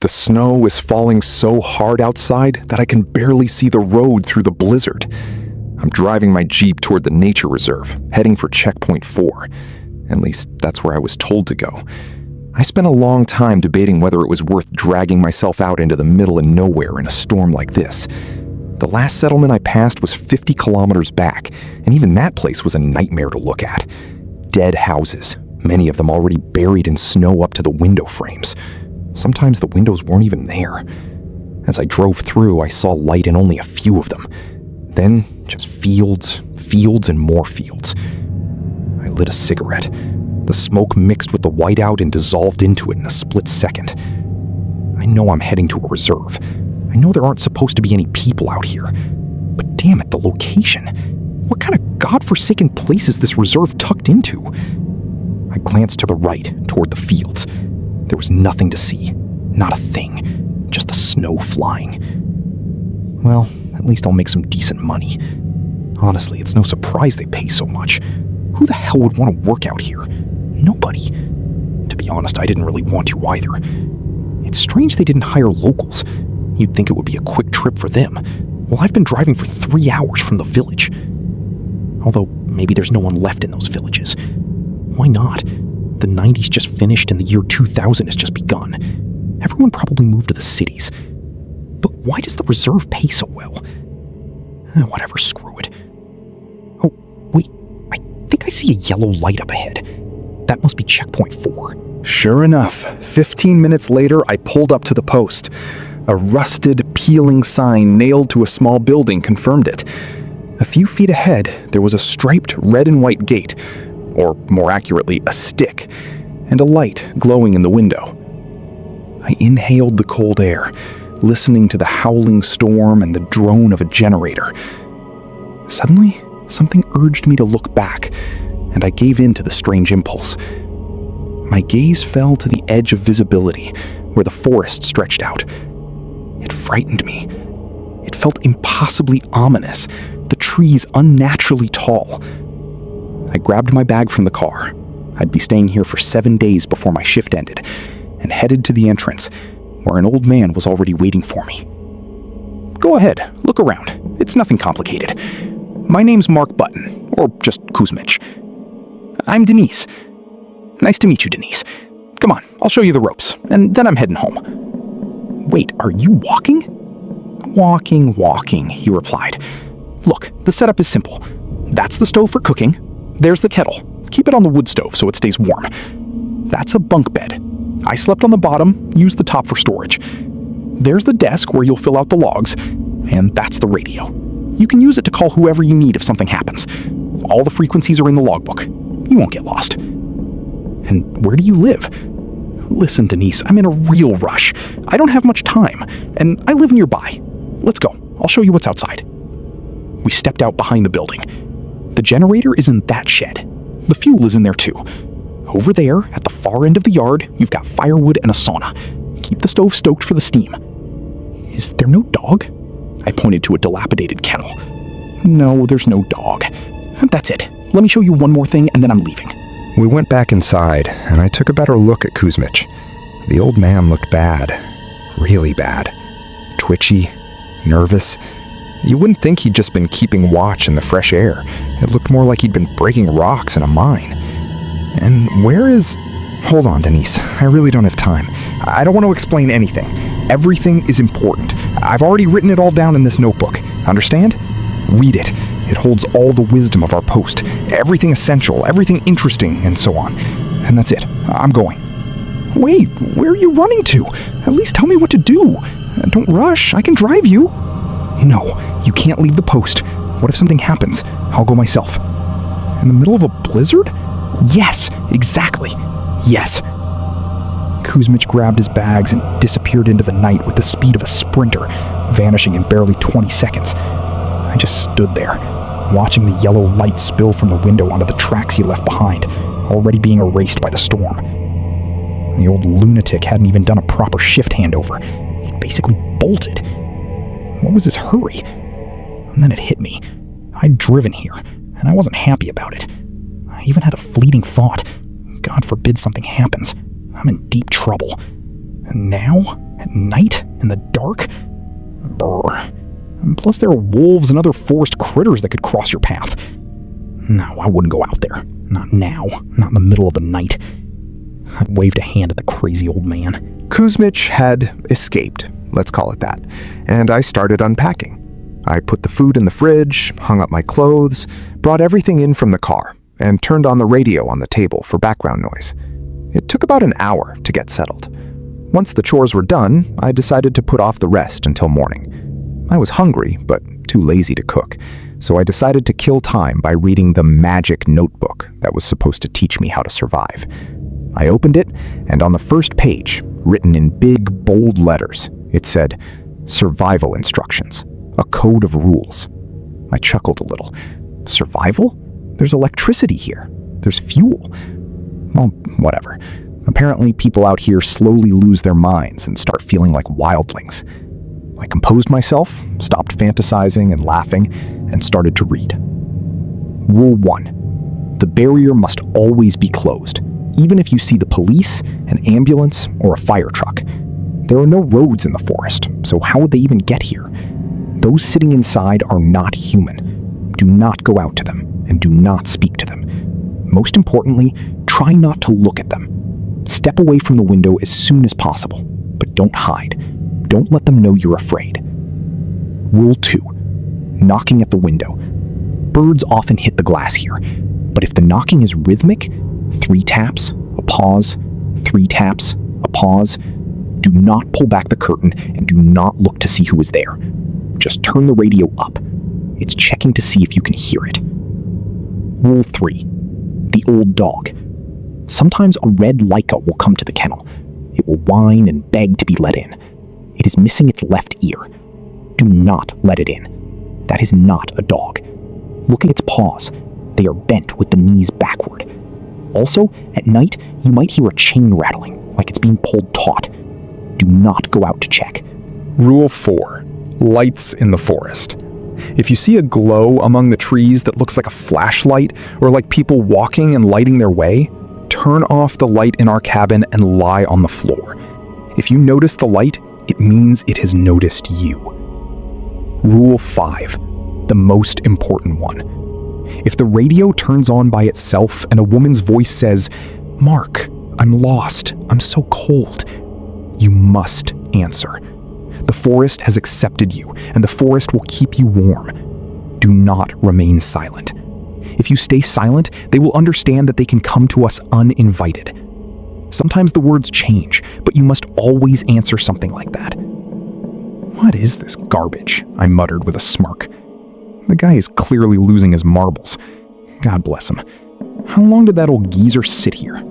The snow is falling so hard outside that I can barely see the road through the blizzard. I'm driving my Jeep toward the nature reserve, heading for checkpoint 4. At least, that's where I was told to go. I spent a long time debating whether it was worth dragging myself out into the middle of nowhere in a storm like this. The last settlement I passed was 50 kilometers back, and even that place was a nightmare to look at. Dead houses, many of them already buried in snow up to the window frames. Sometimes the windows weren't even there. As I drove through, I saw light in only a few of them. Then, just fields, and more fields. I lit a cigarette. The smoke mixed with the whiteout and dissolved into it in a split second. I know I'm heading to a reserve. I know there aren't supposed to be any people out here. But damn it, the location. What kind of godforsaken place is this reserve tucked into? I glanced to the right, toward the fields. There was nothing to see. Not a thing. Just the snow flying. Well, at least I'll make some decent money. Honestly, it's no surprise they pay so much. Who the hell would want to work out here? Nobody. To be honest, I didn't really want to either. It's strange they didn't hire locals. You'd think it would be a quick trip for them. Well, I've been driving for 3 hours from the village. Although, maybe there's no one left in those villages. Why not? The 90s just finished and the year 2000 has just begun. Everyone probably moved to the cities. But why does the reserve pay so well? Whatever, screw it. Oh, wait, I think I see a yellow light up ahead. That must be checkpoint 4. Sure enough, 15 minutes later, I pulled up to the post. A rusted, peeling sign nailed to a small building confirmed it. A few feet ahead, there was a striped red and white gate, or more accurately, a stick, and a light glowing in the window. I inhaled the cold air, listening to the howling storm and the drone of a generator. Suddenly, something urged me to look back, and I gave in to the strange impulse. My gaze fell to the edge of visibility, where the forest stretched out. It frightened me. It felt impossibly ominous, the trees unnaturally tall. I grabbed my bag from the car. I'd be staying here for 7 days before my shift ended, and headed to the entrance, where an old man was already waiting for me. Go ahead, look around. It's nothing complicated. My name's Mark Button, or just Kuzmich. I'm Denise. Nice to meet you, Denise. Come on, I'll show you the ropes, and then I'm heading home. Wait, are you walking? Walking, he replied. Look, the setup is simple. That's the stove for cooking. There's the kettle. Keep it on the wood stove so it stays warm. That's a bunk bed. I slept on the bottom, used the top for storage. There's the desk where you'll fill out the logs, and that's the radio. You can use it to call whoever you need if something happens. All the frequencies are in the logbook. You won't get lost. And where do you live? Listen, Denise, I'm in a real rush. I don't have much time, and I live nearby. Let's go. I'll show you what's outside. We stepped out behind the building. The generator is in that shed. The fuel is in there too. Over there, at the far end of the yard, you've got firewood and a sauna. Keep the stove stoked for the steam. Is there no dog? I pointed to a dilapidated kennel. No, there's no dog. That's it. Let me show you one more thing and then I'm leaving. We went back inside, and I took a better look at Kuzmich. The old man looked bad. Really bad. Twitchy, nervous. You wouldn't think he'd just been keeping watch in the fresh air. It looked more like he'd been breaking rocks in a mine. And where is... Hold on, Denise. I really don't have time. I don't want to explain anything. Everything is important. I've already written it all down in this notebook. Understand? Read it. It holds all the wisdom of our post. Everything essential, everything interesting, and so on. And that's it. I'm going. Wait, where are you running to? At least tell me what to do. Don't rush. I can drive you. No, you can't leave the post. What if something happens? I'll go myself. In the middle of a blizzard? Yes, exactly. Yes. Kuzmich grabbed his bags and disappeared into the night with the speed of a sprinter, vanishing in barely 20 seconds. I just stood there, watching the yellow light spill from the window onto the tracks he left behind, already being erased by the storm. The old lunatic hadn't even done a proper shift handover. He'd basically bolted. What was his hurry? And then it hit me. I'd driven here, and I wasn't happy about it. I even had a fleeting thought. God forbid something happens. I'm in deep trouble. And now, At night, in the dark? Brr. And plus there are wolves and other forest critters that could cross your path. No, I wouldn't go out there. Not now. Not in the middle of the night. I waved a hand at the crazy old man. Kuzmich had escaped, let's call it that, and I started unpacking. I put the food in the fridge, hung up my clothes, brought everything in from the car, and turned on the radio on the table for background noise. It took about an hour to get settled. Once the chores were done, I decided to put off the rest until morning. I was hungry, but too lazy to cook, so I decided to kill time by reading the magic notebook that was supposed to teach me how to survive. I opened it, and on the first page, written in big, bold letters, it said, "Survival Instructions, a code of rules." I chuckled a little. Survival? There's electricity here. There's fuel. Well, whatever. Apparently, people out here slowly lose their minds and start feeling like wildlings. I composed myself, stopped fantasizing and laughing, and started to read. Rule 1. The barrier must always be closed, even if you see the police, an ambulance, or a fire truck. There are no roads in the forest, so how would they even get here? Those sitting inside are not human. Do not go out to them, and do not speak to them. Most importantly, try not to look at them. Step away from the window as soon as possible, but don't hide. Don't let them know you're afraid. Rule 2. Knocking at the window. Birds often hit the glass here, but if the knocking is rhythmic, 3 taps, a pause, 3 taps, a pause, do not pull back the curtain and do not look to see who is there. Just turn the radio up. It's checking to see if you can hear it. Rule 3. The old dog. Sometimes a red Laika will come to the kennel. It will whine and beg to be let in. It is missing its left ear. Do not let it in. That is not a dog. Look at its paws. They are bent with the knees backward. Also, at night, you might hear a chain rattling, like it's being pulled taut. Do not go out to check. Rule 4. Lights in the forest. If you see a glow among the trees that looks like a flashlight or like people walking and lighting their way, turn off the light in our cabin and lie on the floor. If you notice the light, it means it has noticed you. Rule 5. The most important one. If the radio turns on by itself and a woman's voice says, "Mark, I'm lost, I'm so cold," you must answer. The forest has accepted you, and the forest will keep you warm. Do not remain silent. If you stay silent, they will understand that they can come to us uninvited. Sometimes the words change, but you must always answer something like that. "What is this garbage?" I muttered with a smirk. The guy is clearly losing his marbles. God bless him. How long did that old geezer sit here?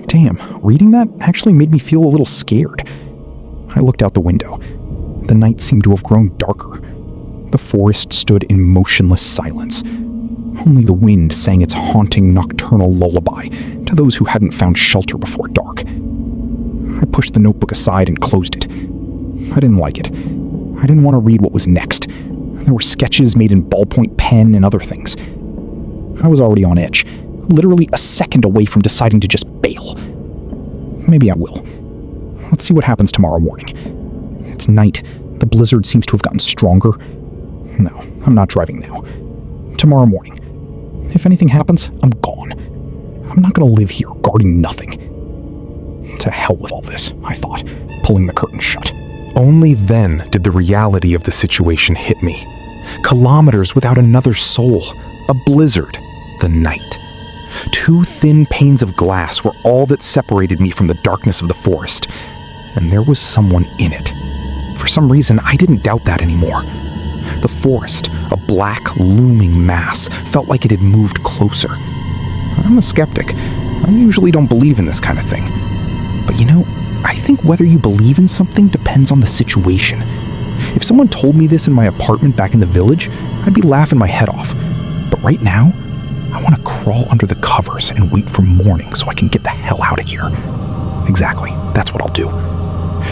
Damn, reading that actually made me feel a little scared. I looked out the window. The night seemed to have grown darker. The forest stood in motionless silence. Only the wind sang its haunting nocturnal lullaby to those who hadn't found shelter before dark. I pushed the notebook aside and closed it. I didn't like it. I didn't want to read what was next. There were sketches made in ballpoint pen and other things. I was already on edge, literally a second away from deciding to just bail. Maybe I will. Let's see what happens tomorrow morning. It's night. The blizzard seems to have gotten stronger. No, I'm not driving now. Tomorrow morning. If anything happens, I'm gone. I'm not going to live here guarding nothing. To hell with all this, I thought, pulling the curtain shut. Only then did the reality of the situation hit me. Kilometers without another soul. A blizzard. The night. 2 thin panes of glass were all that separated me from the darkness of the forest. And there was someone in it. For some reason, I didn't doubt that anymore. The forest, a black, looming mass, felt like it had moved closer. I'm a skeptic. I usually don't believe in this kind of thing. But you know, I think whether you believe in something depends on the situation. If someone told me this in my apartment back in the village, I'd be laughing my head off. But right now, I want to crawl under the covers and wait for morning so I can get the hell out of here. Exactly, that's what I'll do.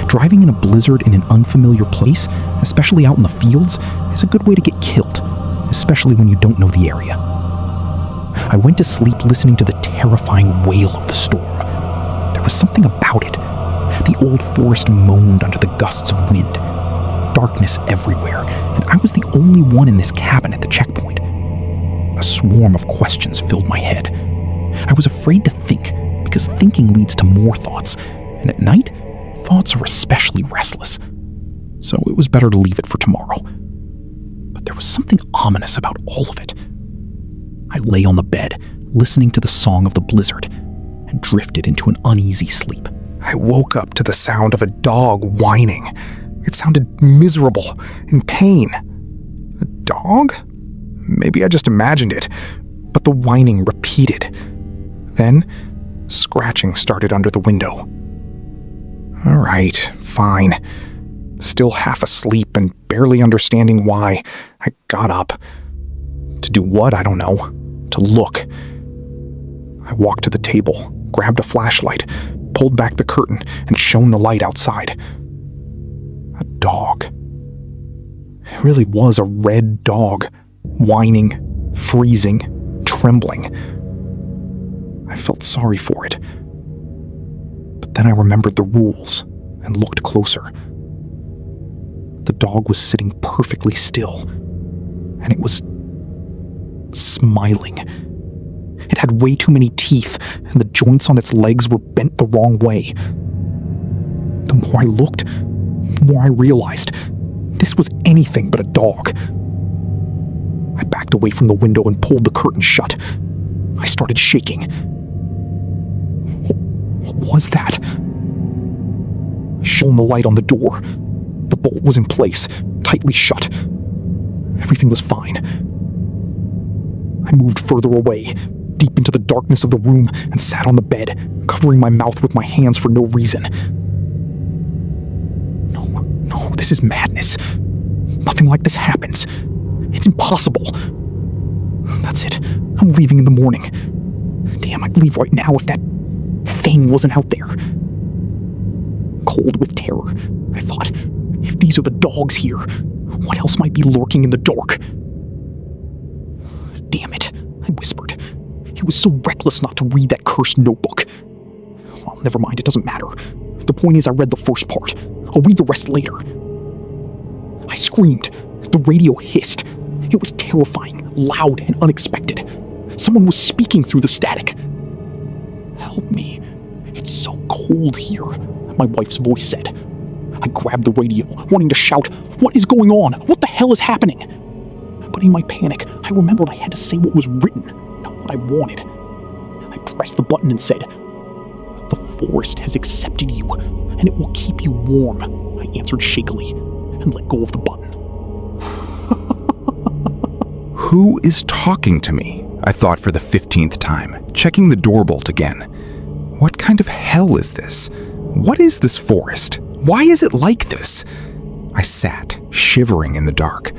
Driving in a blizzard in an unfamiliar place, especially out in the fields, is a good way to get killed, especially when you don't know the area. I went to sleep listening to the terrifying wail of the storm. There was something about it. The old forest moaned under the gusts of wind. Darkness everywhere, and I was the only one in this cabin at the checkpoint. A swarm of questions filled my head. I was afraid to think, because thinking leads to more thoughts, and at night, thoughts are especially restless. So it was better to leave it for tomorrow. But there was something ominous about all of it. I lay on the bed, listening to the song of the blizzard, and drifted into an uneasy sleep. I woke up to the sound of a dog whining. It sounded miserable, in pain. A dog? Maybe I just imagined it, but the whining repeated. Then, scratching started under the window. All right, fine. Still half asleep and barely understanding why, I got up. To do what, I don't know. To look. I walked to the table, grabbed a flashlight, pulled back the curtain, and shone the light outside. A dog. It really was a red dog, whining, freezing, trembling. I felt sorry for it. But then I remembered the rules and looked closer. The dog was sitting perfectly still, and it was smiling. It had way too many teeth, and the joints on its legs were bent the wrong way. The more I looked, the more I realized this was anything but a dog. I backed away from the window and pulled the curtain shut. I started shaking. What was that? I shone the light on the door. The bolt was in place, tightly shut. Everything was fine. I moved further away, deep into the darkness of the room, and sat on the bed, covering my mouth with my hands for no reason. No, this is madness. Nothing like this happens. It's impossible. That's it. I'm leaving in the morning. Damn, I'd leave right now if that thing wasn't out there. Cold with terror, I thought. If these are the dogs here, what else might be lurking in the dark? Damn it, I whispered. He was so reckless not to read that cursed notebook. Well, never mind, it doesn't matter. The point is I read the first part. I'll read the rest later. I screamed. The radio hissed. It was terrifying, loud, and unexpected. Someone was speaking through the static. Help me. It's so cold here, my wife's voice said. I grabbed the radio, wanting to shout, "What is going on? What the hell is happening?" But in my panic, I remembered I had to say what was written, not what I wanted. I pressed the button and said, "The forest has accepted you, and it will keep you warm," I answered shakily, and let go of the button. Who is talking to me? I thought for the 15th time, checking the door bolt again. What kind of hell is this? What is this forest? Why is it like this? I sat, shivering in the dark.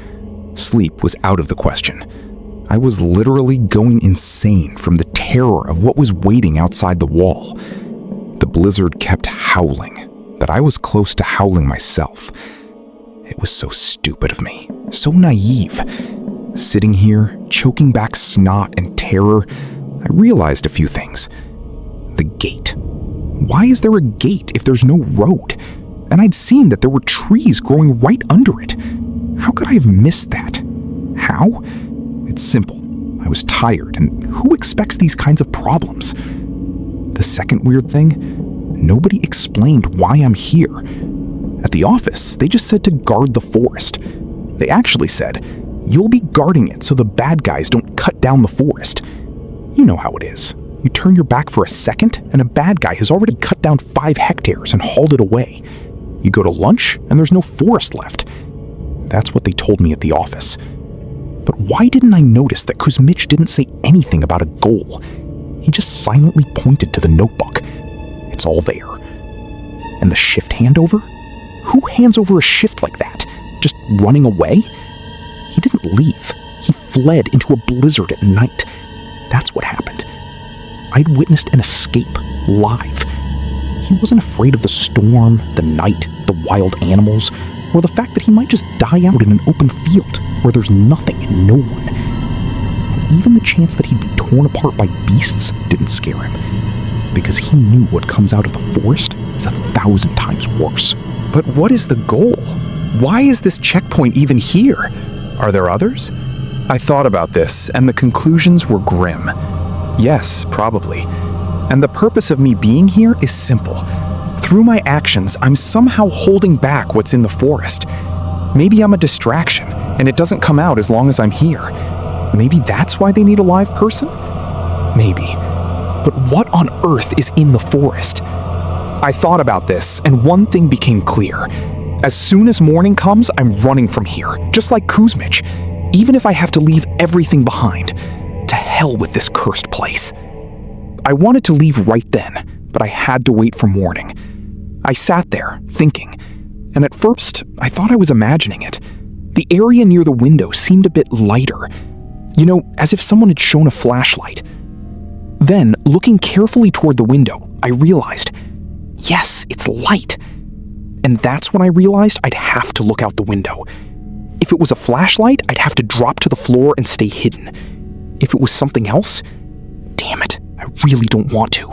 Sleep was out of the question. I was literally going insane from the terror of what was waiting outside the wall. The blizzard kept howling, but I was close to howling myself. It was so stupid of me, so naive. Sitting here, choking back snot and terror, I realized a few things. The gate. Why is there a gate if there's no road? And I'd seen that there were trees growing right under it. How could I have missed that? How? It's simple. I was tired, and who expects these kinds of problems? The second weird thing, nobody explained why I'm here. At the office, they just said to guard the forest. They actually said, "You'll be guarding it so the bad guys don't cut down the forest." You know how it is. You turn your back for a second, and a bad guy has already cut down 5 hectares and hauled it away. You go to lunch, and there's no forest left. That's what they told me at the office. But why didn't I notice that Kuzmich didn't say anything about a goal? He just silently pointed to the notebook. It's all there. And the shift handover? Who hands over a shift like that? Just running away? He didn't leave. He fled into a blizzard at night. That's what happened. I'd witnessed an escape, live. He wasn't afraid of the storm, the night, the wild animals, or the fact that he might just die out in an open field where there's nothing and no one. And even the chance that he'd be torn apart by beasts didn't scare him, because he knew what comes out of the forest is 1,000 times worse. But what is the goal? Why is this checkpoint even here? Are there others? I thought about this, and the conclusions were grim. Yes, probably. And the purpose of me being here is simple. Through my actions, I'm somehow holding back what's in the forest. Maybe I'm a distraction, and it doesn't come out as long as I'm here. Maybe that's why they need a live person? Maybe. But what on earth is in the forest? I thought about this, and one thing became clear. As soon as morning comes, I'm running from here, just like Kuzmich, even if I have to leave everything behind. To hell with this cursed place. I wanted to leave right then, but I had to wait for morning. I sat there, thinking, and at first, I thought I was imagining it. The area near the window seemed a bit lighter, as if someone had shown a flashlight. Then, looking carefully toward the window, I realized, yes, it's light. And that's when I realized I'd have to look out the window. If it was a flashlight, I'd have to drop to the floor and stay hidden. If it was something else, damn it, I really don't want to.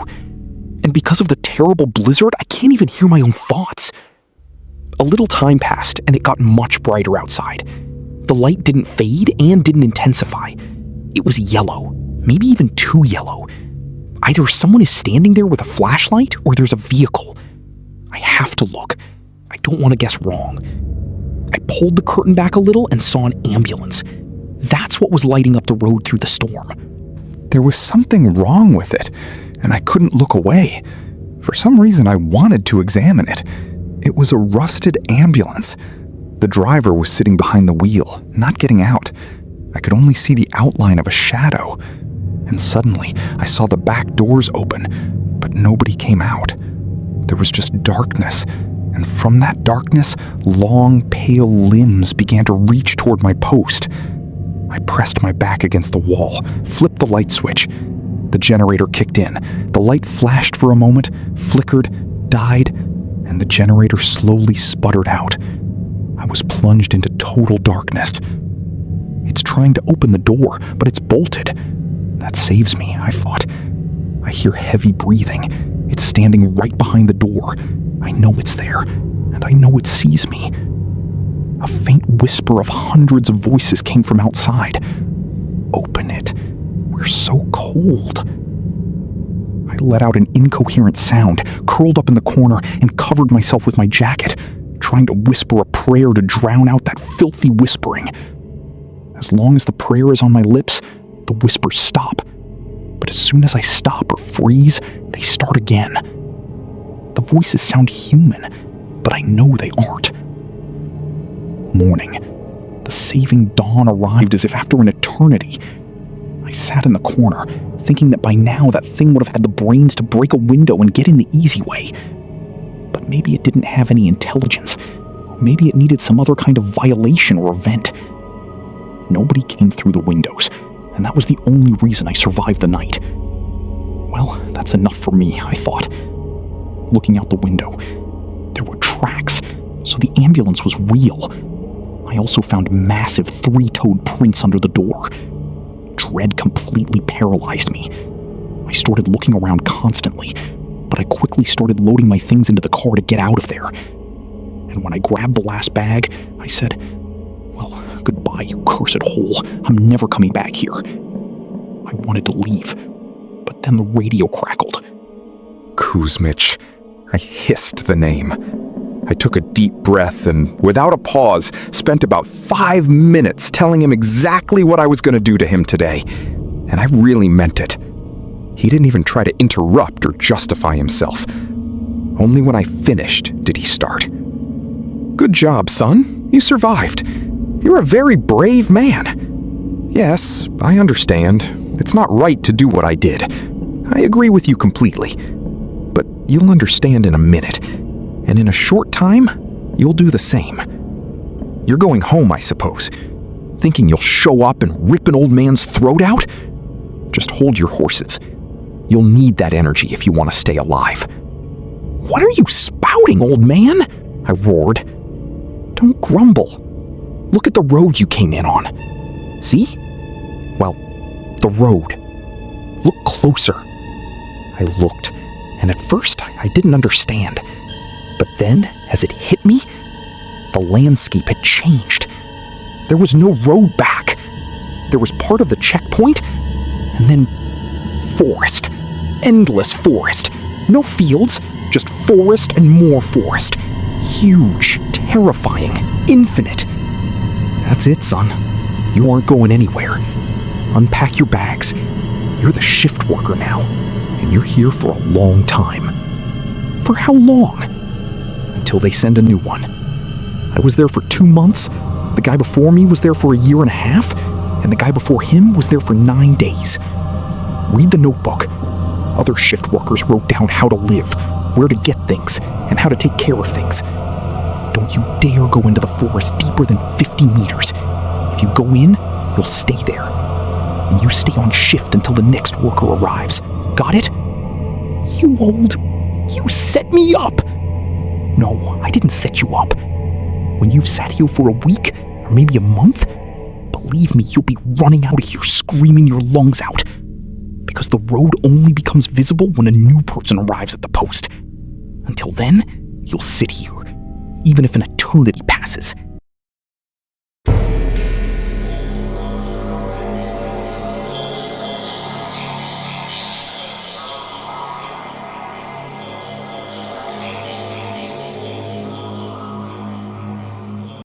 And because of the terrible blizzard, I can't even hear my own thoughts. A little time passed, and it got much brighter outside. The light didn't fade and didn't intensify. It was yellow, maybe even too yellow. Either someone is standing there with a flashlight or there's a vehicle. I have to look. I don't want to guess wrong. I pulled the curtain back a little and saw an ambulance. That's what was lighting up the road through the storm. There was something wrong with it, and I couldn't look away. For some reason, I wanted to examine it. It was a rusted ambulance. The driver was sitting behind the wheel, not getting out. I could only see the outline of a shadow. And suddenly, I saw the back doors open, but nobody came out. There was just darkness, and from that darkness, long, pale limbs began to reach toward my post. I pressed my back against the wall, flipped the light switch. The generator kicked in. The light flashed for a moment, flickered, died, and the generator slowly sputtered out. I was plunged into total darkness. It's trying to open the door, but it's bolted. That saves me, I thought. I hear heavy breathing. It's standing right behind the door. I know it's there, and I know it sees me. A faint whisper of hundreds of voices came from outside. Open it. We're so cold. I let out an incoherent sound, curled up in the corner, and covered myself with my jacket, trying to whisper a prayer to drown out that filthy whispering. As long as the prayer is on my lips, the whispers stop. But as soon as I stop or freeze, they start again. The voices sound human, but I know they aren't. Morning. The saving dawn arrived as if after an eternity. I sat in the corner, thinking that by now that thing would have had the brains to break a window and get in the easy way. But maybe it didn't have any intelligence. Or maybe it needed some other kind of violation or event. Nobody came through the windows, and that was the only reason I survived the night. Well, that's enough for me, I thought. Looking out the window, there were tracks, so the ambulance was real. I also found massive three-toed prints under the door. Dread completely paralyzed me. I started looking around constantly, but I quickly started loading my things into the car to get out of there. And when I grabbed the last bag, I said, "Well, goodbye, you cursed hole. I'm never coming back here." I wanted to leave, but then the radio crackled. Kuzmich. I hissed the name. I took a deep breath and, without a pause, spent about 5 minutes telling him exactly what I was going to do to him today. And I really meant it. He didn't even try to interrupt or justify himself. Only when I finished did he start. "Good job, son. You survived. You're a very brave man. Yes, I understand. It's not right to do what I did. I agree with you completely. But you'll understand in a minute. And in a short time, you'll do the same. You're going home, I suppose. Thinking you'll show up and rip an old man's throat out? Just hold your horses. You'll need that energy if you want to stay alive." "What are you spouting, old man?" I roared. "Don't grumble. Look at the road you came in on. See? Well, the road. Look closer." I looked, and at first I didn't understand. But then, as it hit me, the landscape had changed. There was no road back. There was part of the checkpoint, and then forest. Endless forest. No fields, just forest and more forest. Huge, terrifying, infinite. That's it, son. You aren't going anywhere. Unpack your bags. You're the shift worker now, and you're here for a long time. For how long? Until they send a new one. I was there for 2 months. The guy before me was there for a year and a half, and the guy before him was there for 9 days. Read the notebook. Other shift workers wrote down how to live, where to get things, and how to take care of things. Don't you dare go into the forest deeper than 50 meters. If you go in, you'll stay there. And you stay on shift until the next worker arrives. Got it? You set me up! No, I didn't set you up. When you've sat here for a week, or maybe a month, believe me, you'll be running out of here screaming your lungs out. Because the road only becomes visible when a new person arrives at the post. Until then, you'll sit here, even if an eternity passes.